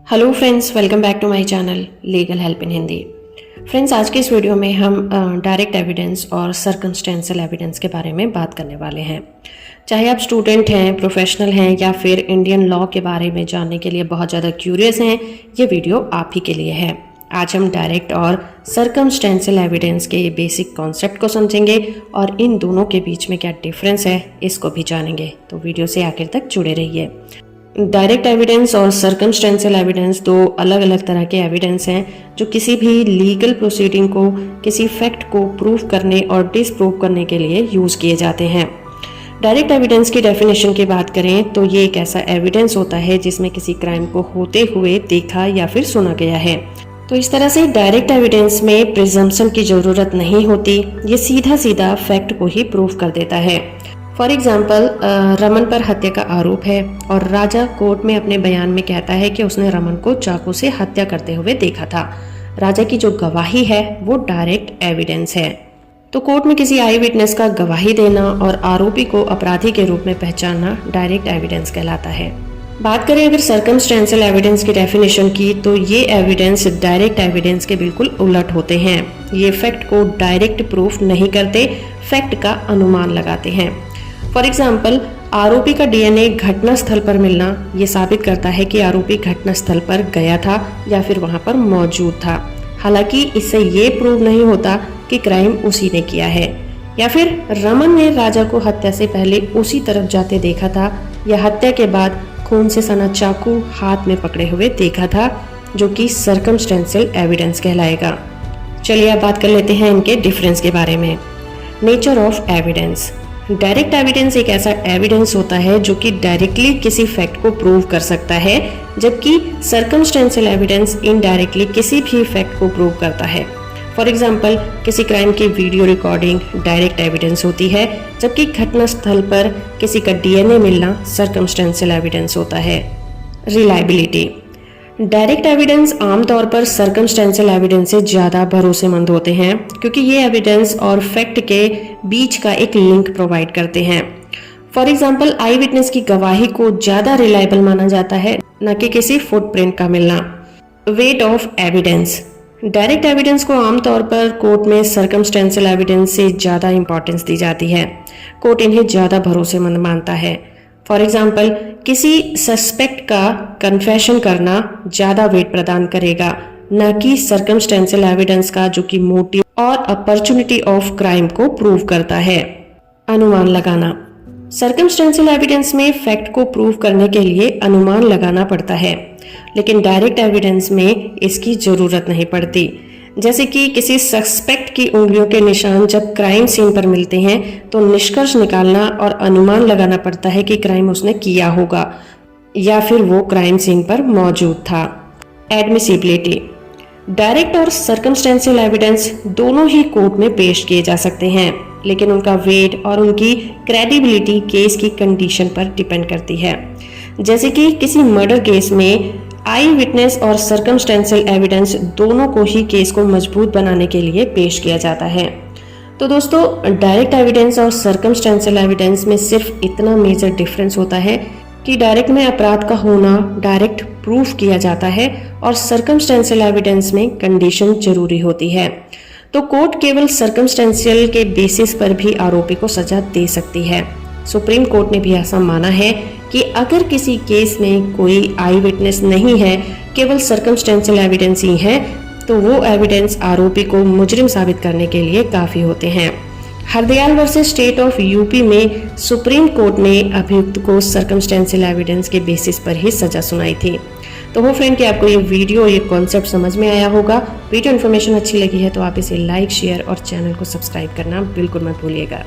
Hello friends, welcome back to my channel legal help in Hindi. Friends, आज के इस video में हम डायरेक्ट एविडेंस और सर्कमस्टेंशियल एविडेंस के बारे में बात करने वाले हैं। चाहे आप स्टूडेंट हैं, प्रोफेशनल हैं या फिर इंडियन लॉ के बारे में जानने के लिए बहुत ज़्यादा क्यूरियस हैं, ये वीडियो आप ही के लिए है। आज हम डायरेक्ट और सर्कमस्टेंशियल एविडेंस के बेसिक कॉन्सेप्ट को समझेंगे और इन दोनों के बीच में क्या डिफरेंस है इसको भी जानेंगे, तो वीडियो से आखिर तक जुड़े रहिए। डायरेक्ट एविडेंस और सर्कमस्टेंशियल एविडेंस दो अलग अलग तरह के एविडेंस हैं जो किसी भी लीगल प्रोसीडिंग को, किसी फैक्ट को प्रूव करने और डिसप्रूव करने के लिए यूज़ किए जाते हैं। डायरेक्ट एविडेंस की डेफिनेशन की बात करें तो ये एक ऐसा एविडेंस होता है जिसमें किसी क्राइम को होते हुए देखा या फिर सुना गया है। तो इस तरह से डायरेक्ट एविडेंस में प्रिजम्पशन की ज़रूरत नहीं होती, ये सीधा सीधा फैक्ट को ही प्रूव कर देता है। फॉर एग्जाम्पल, रमन पर हत्या का आरोप है और राजा कोर्ट में अपने बयान में कहता है कि उसने रमन को चाकू से हत्या करते हुए देखा था। राजा की जो गवाही है वो डायरेक्ट एविडेंस है। तो कोर्ट में किसी आई विटनेस का गवाही देना और आरोपी को अपराधी के रूप में पहचानना डायरेक्ट एविडेंस कहलाता है। बात करें अगर सर्कमस्टेंशियल एविडेंस की डेफिनेशन की, तो ये एविडेंस डायरेक्ट एविडेंस के बिल्कुल उलट होते हैं। ये फैक्ट को डायरेक्ट प्रूफ नहीं करते, फैक्ट का अनुमान लगाते हैं। फॉर एग्जाम्पल, आरोपी का डीएनए घटना स्थल पर मिलना ये साबित करता है कि आरोपी घटना स्थल पर गया था या फिर वहां पर मौजूद था। हालांकि इससे ये प्रूव नहीं होता कि क्राइम उसी ने किया है। या फिर रमन ने राजा को हत्या से पहले उसी तरफ जाते देखा था या हत्या के बाद खून से सना चाकू हाथ में पकड़े हुए देखा था, जो कि सर्कमस्टेंशियल एविडेंस कहलाएगा। चलिए अब बात कर लेते हैं इनके डिफरेंस के बारे में। Nature of evidence. Direct evidence एक ऐसा एविडेंस होता है जो कि डायरेक्टली किसी फैक्ट को प्रूव कर सकता है, जबकि सर्कमस्टेंशियल एविडेंस इनडायरेक्टली किसी भी फैक्ट को प्रूव करता है। फॉर एग्जाम्पल, किसी क्राइम की वीडियो रिकॉर्डिंग डायरेक्ट एविडेंस होती है, जबकि घटना स्थल पर किसी का डीएनए मिलना सर्कमस्टेंशियल एविडेंस होता है। रिलायबिलिटी। डायरेक्ट एविडेंस आमतौर पर सर्कमस्टेंशियल एविडेंस से ज़्यादा भरोसेमंद होते हैं क्योंकि ये एविडेंस और फैक्ट के बीच का एक लिंक प्रोवाइड करते हैं। फॉर एग्जांपल, आई विटनेस की गवाही को ज़्यादा रिलायबल माना जाता है, न कि किसी फुटप्रिंट का मिलना। Weight of evidence. Direct evidence को आमतौर पर कोर्ट में सर्कमस्टेंशियल एविडेंस से ज़्यादा इंपॉर्टेंस दी जाती है। कोर्ट इन्हें ज़्यादा भरोसेमंद मानता है। फॉर एग्जाम्पल, किसी सस्पेक्ट का कन्फेशन करना ज़्यादा वेट प्रदान करेगा, न कि सर्कमस्टेंशियल एविडेंस का, जो कि मोटिव और अपॉर्चुनिटी ऑफ क्राइम को प्रूव करता है। अनुमान लगाना। सर्कमस्टेंशियल एविडेंस में फैक्ट को प्रूव करने के लिए अनुमान लगाना पड़ता है, लेकिन डायरेक्ट एविडेंस में इसकी ज़रूरत नहीं पड़ती। जैसे कि किसी सस्पेक्ट की उंगलियों के निशान जब क्राइम सीन पर मिलते हैं तो निष्कर्ष निकालना और अनुमान लगाना पड़ता है कि क्राइम उसने किया होगा या फिर वो क्राइम सीन पर मौजूद था। एडमिसिबिलिटी। डायरेक्ट और सर्कमस्टेंशियल एविडेंस दोनों ही कोर्ट में पेश किए जा सकते हैं, लेकिन उनका वेट और उनकी क्रेडिबिलिटी केस की कंडीशन पर डिपेंड करती है। जैसे कि किसी मर्डर केस में आई विटनेस और सर्कमस्टेंशियल एविडेंस दोनों को ही केस को मजबूत बनाने के लिए पेश किया जाता है। तो दोस्तों, डायरेक्ट एविडेंस और सर्कमस्टेंशियल एविडेंस में सिर्फ इतना मेजर डिफरेंस होता है कि डायरेक्ट में अपराध का होना डायरेक्ट प्रूफ किया जाता है और सर्कमस्टेंशियल एविडेंस में कंडीशन जरूरी होती है। तो कोर्ट केवल सर्कमस्टेंशियल के बेसिस पर भी आरोपी को सजा दे सकती है। सुप्रीम कोर्ट ने भी ऐसा माना है कि अगर किसी केस में कोई आई विटनेस नहीं है, केवल सर्कमस्टेंशियल एविडेंस ही है, तो वो एविडेंस आरोपी को मुजरिम साबित करने के लिए काफ़ी होते हैं। Hardayal versus state of UP में सुप्रीम कोर्ट ने अभियुक्त को सर्कमस्टेंशियल एविडेंस के बेसिस पर ही सजा सुनाई थी। तो हो फ्रेंड कि आपको ये वीडियो, ये कॉन्सेप्ट समझ में आया होगा। वीडियो इन्फॉर्मेशन अच्छी लगी है तो आप इसे लाइक, शेयर और चैनल को सब्सक्राइब करना बिल्कुल मत भूलिएगा।